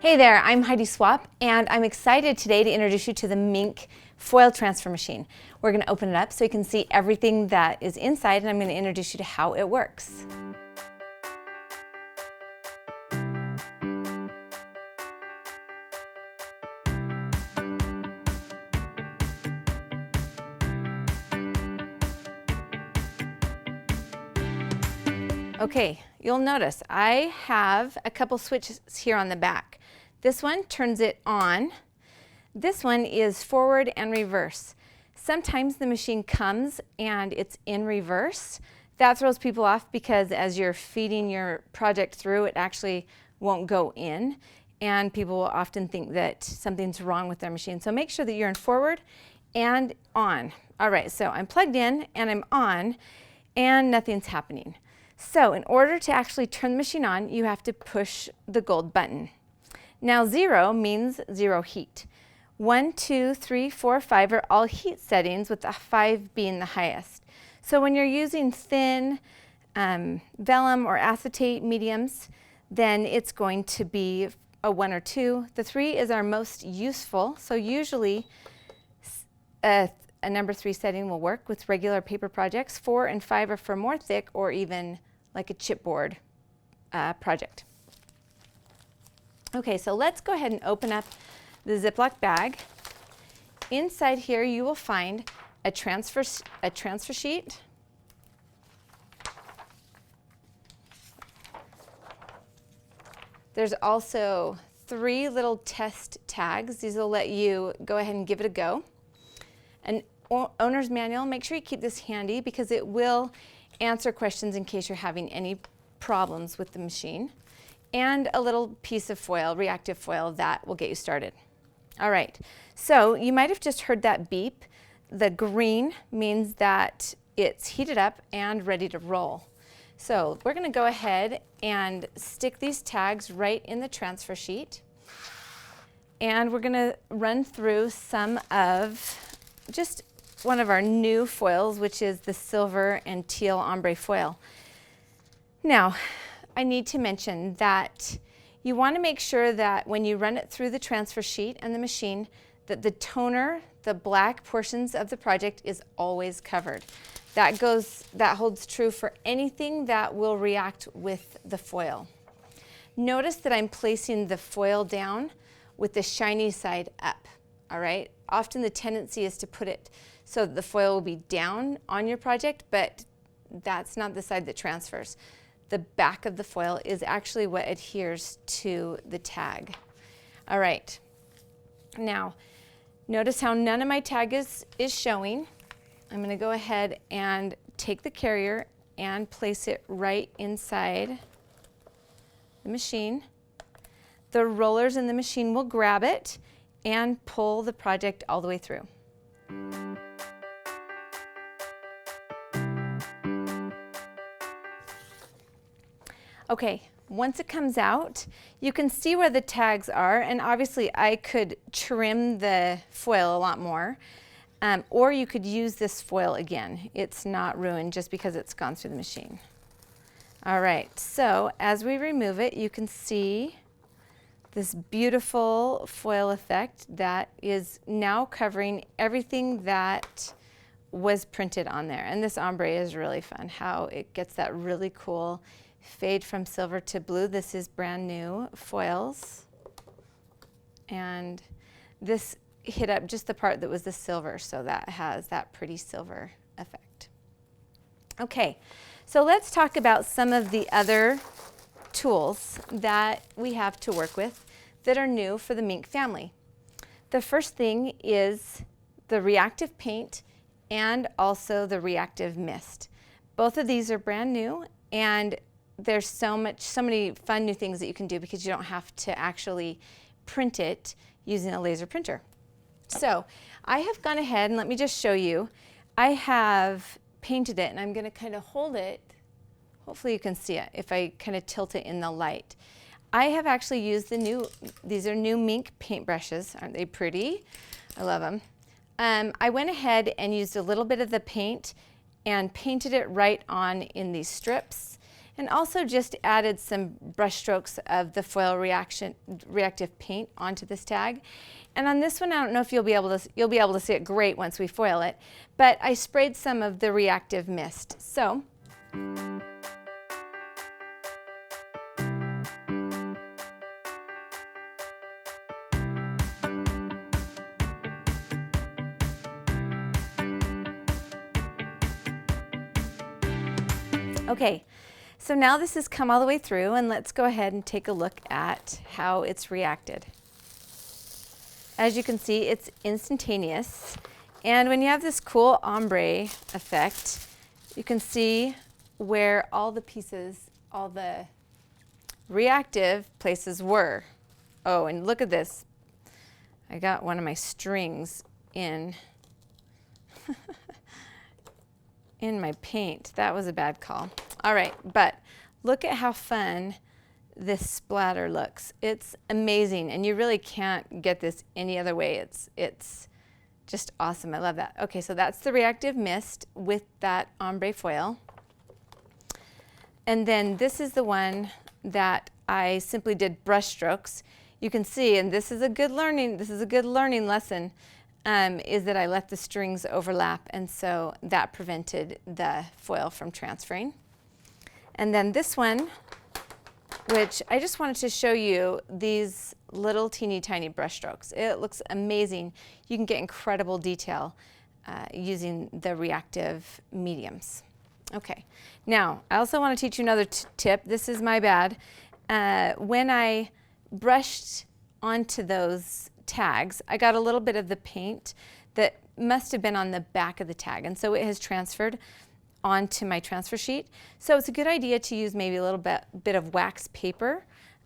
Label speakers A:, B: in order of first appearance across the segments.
A: Hey there, I'm Heidi Swapp, and I'm excited today to introduce you to the Minc foil transfer machine. We're going to open it up so you can see everything that is inside, and I'm going to introduce you to how it works. Okay, you'll notice I have a couple switches here on the back. This one turns it on. This one is forward and reverse. Sometimes the machine comes and it's in reverse. That throws people off because as you're feeding your project through, it actually won't go in. And people will often think that something's wrong with their machine. So make sure that you're in forward and on. All right, so I'm plugged in and I'm on and nothing's happening. So in order to actually turn the machine on, you have to push the gold button. Now 0 means 0 heat. 1, 2, 3, 4, 5 are all heat settings, with the 5 being the highest. So when you're using thin vellum or acetate mediums, then it's going to be a 1 or 2. The 3 is our most useful, so usually a number 3 setting will work with regular paper projects. 4 and 5 are for more thick or even like a chipboard project. Okay, so let's go ahead and open up the Ziploc bag. Inside here you will find a transfer sheet, there's also 3 little test tags. These will let you go ahead and give it a go. An owner's manual, make sure you keep this handy because it will answer questions in case you're having any problems with the machine. And a little piece of foil, reactive foil, that will get you started. All right, so you might have just heard that beep. The green means that it's heated up and ready to roll. So we're going to go ahead and stick these tags right in the transfer sheet. And we're going to run through some of just one of our new foils, which is the silver and teal ombre foil. Now, I need to mention that you want to make sure that when you run it through the transfer sheet and the machine, that the toner, the black portions of the project, is always covered. That holds true for anything that will react with the foil. Notice that I'm placing the foil down with the shiny side up, all right? Often the tendency is to put it so that the foil will be down on your project, but that's not the side that transfers. The back of the foil is actually what adheres to the tag. All right, now notice how none of my tag is showing. I'm going to go ahead and take the carrier and place it right inside the machine. The rollers in the machine will grab it and pull the project all the way through. Okay, once it comes out, you can see where the tags are, and obviously I could trim the foil a lot more, or you could use this foil again. It's not ruined just because it's gone through the machine. All right, so as we remove it, you can see this beautiful foil effect that is now covering everything that was printed on there. And this ombre is really fun, how it gets that really cool fade from silver to blue. This is brand new foils. And this hit up just the part that was the silver, so that has that pretty silver effect. Okay, so let's talk about some of the other tools that we have to work with that are new for the Minc family. The first thing is the reactive paint and also the reactive mist. Both of these are brand new, and there's so many fun new things that you can do because you don't have to actually print it using a laser printer. So I have gone ahead and let me just show you. I have painted it, and I'm going to kind of hold it. Hopefully you can see it if I kind of tilt it in the light. I have actually used these are new Minc paintbrushes. Aren't they pretty? I love them. I went ahead and used a little bit of the paint and painted it right on in these strips. and also just added some brush strokes of the foil reactive paint onto this tag. And on this one, I don't know if you'll be able to see it great once we foil it, but I sprayed some of the reactive mist. So okay, so now this has come all the way through, and let's go ahead and take a look at how it's reacted. As you can see, it's instantaneous. And when you have this cool ombre effect, you can see where all the pieces, all the reactive places were. Oh, and look at this. I got one of my strings in in my paint. That was a bad call. All right, but look at how fun this splatter looks. It's amazing, and you really can't get this any other way. It's just awesome. I love that. Okay, so that's the reactive mist with that ombre foil. And then this is the one that I simply did brush strokes. You can see, and this is a good learning lesson, is that I let the strings overlap, and so that prevented the foil from transferring. And then this one, which I just wanted to show you these little teeny tiny brush strokes. It looks amazing. You can get incredible detail using the reactive mediums. Okay, now I also want to teach you another tip. This is my bad. When I brushed onto those tags, I got a little bit of the paint that must have been on the back of the tag, and so it has transferred onto my transfer sheet. So it's a good idea to use maybe a little bit of wax paper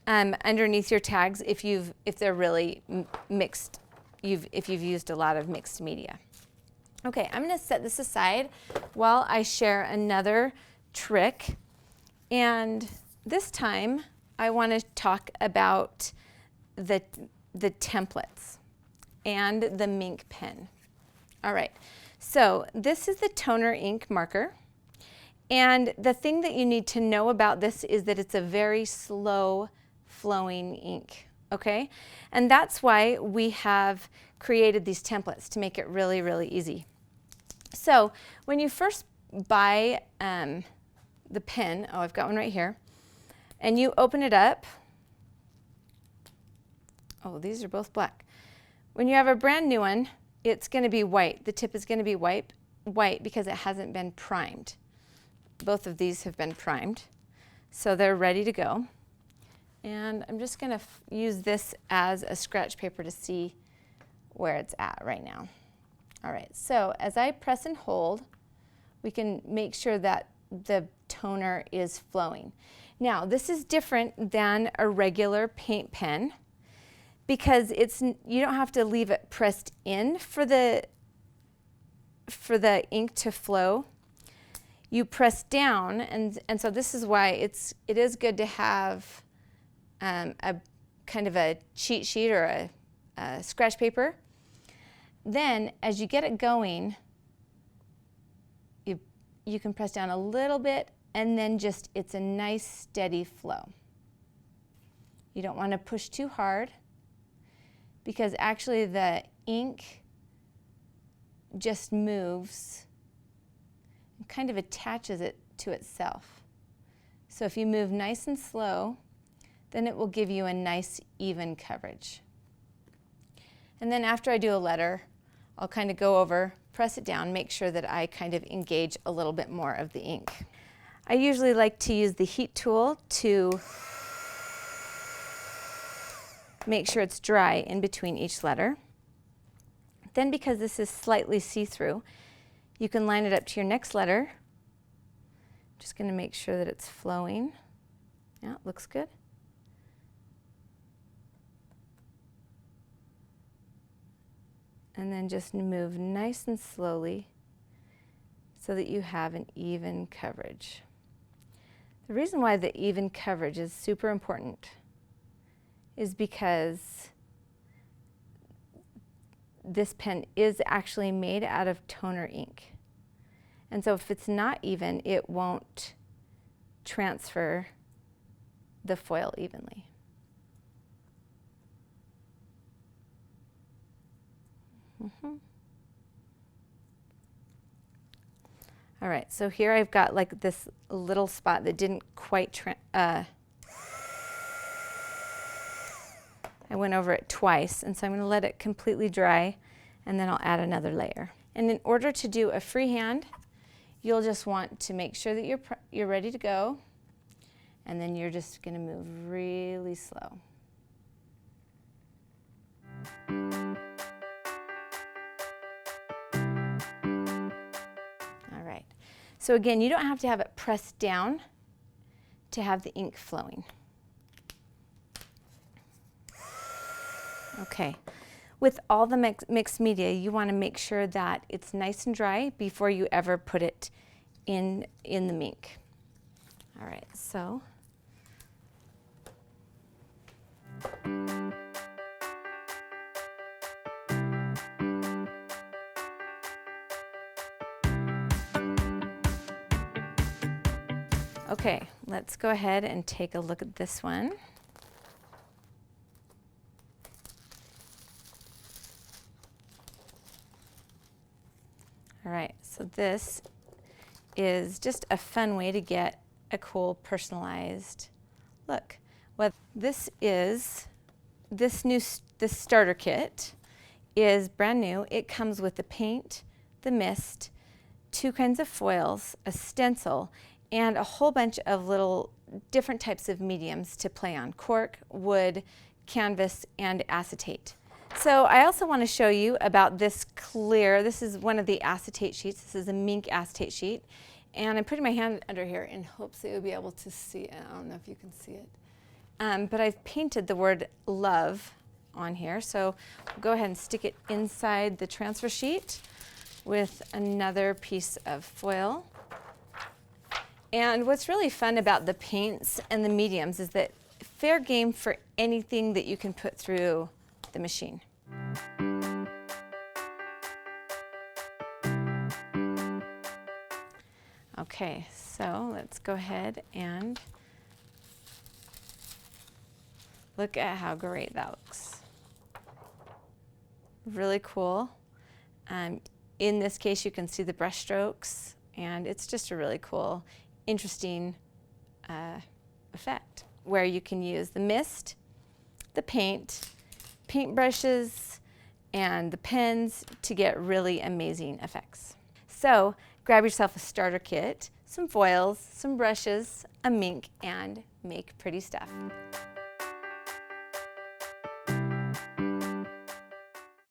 A: underneath your tags if they're really mixed, if you've used a lot of mixed media. Okay, I'm going to set this aside while I share another trick, and this time I want to talk about the templates and the Minc pen. All right, so this is the toner ink marker. And the thing that you need to know about this is that it's a very slow flowing ink, okay? And that's why we have created these templates to make it really, really easy. So when you first buy the pen, oh, I've got one right here, and you open it up, oh, these are both black. When you have a brand new one, it's going to be white. The tip is going to be white because it hasn't been primed. Both of these have been primed, so they're ready to go. And I'm just going to use this as a scratch paper to see where it's at right now. All right, so as I press and hold, we can make sure that the toner is flowing. Now, this is different than a regular paint pen because you don't have to leave it pressed in for the ink to flow. You press down, and so this is why it is good to have a kind of a cheat sheet or a scratch paper. Then, as you get it going, you can press down a little bit, and then it's a nice steady flow. You don't want to push too hard because actually the ink just moves and kind of attaches it to itself. So if you move nice and slow, then it will give you a nice even coverage. And then after I do a letter, I'll kind of go over, press it down, make sure that I kind of engage a little bit more of the ink. I usually like to use the heat tool to make sure it's dry in between each letter. Then because this is slightly see-through, you can line it up to your next letter. Just going to make sure that it's flowing. Yeah, it looks good. And then just move nice and slowly so that you have an even coverage. The reason why the even coverage is super important is because this pen is actually made out of toner ink. And so if it's not even, it won't transfer the foil evenly. All right, so here I've got like this little spot that didn't quite, I went over it twice, and so I'm going to let it completely dry, and then I'll add another layer. And in order to do a freehand, you'll just want to make sure that you're ready to go, and then you're just going to move really slow. All right. So again, you don't have to have it pressed down to have the ink flowing. Okay. With all the mixed media, you want to make sure that it's nice and dry before you ever put it in the Minc. All right, so. Okay, let's go ahead and take a look at this one. All right, so this is just a fun way to get a cool personalized look. What this is, this starter kit is brand new. It comes with the paint, the mist, 2 kinds of foils, a stencil, and a whole bunch of little different types of mediums to play on: cork, wood, canvas, and acetate. So I also want to show you about this clear. This is one of the acetate sheets. This is a Minc acetate sheet. And I'm putting my hand under here in hopes that you'll be able to see it. I don't know if you can see it. But I've painted the word love on here. So we'll go ahead and stick it inside the transfer sheet with another piece of foil. And what's really fun about the paints and the mediums is that fair game for anything that you can put through the machine. Okay, so let's go ahead and look at how great that looks. Really cool. In this case, you can see the brush strokes, and it's just a really cool, interesting effect where you can use the mist, the paint, paintbrushes, and the pens to get really amazing effects. So grab yourself a starter kit, some foils, some brushes, a Minc, and make pretty stuff.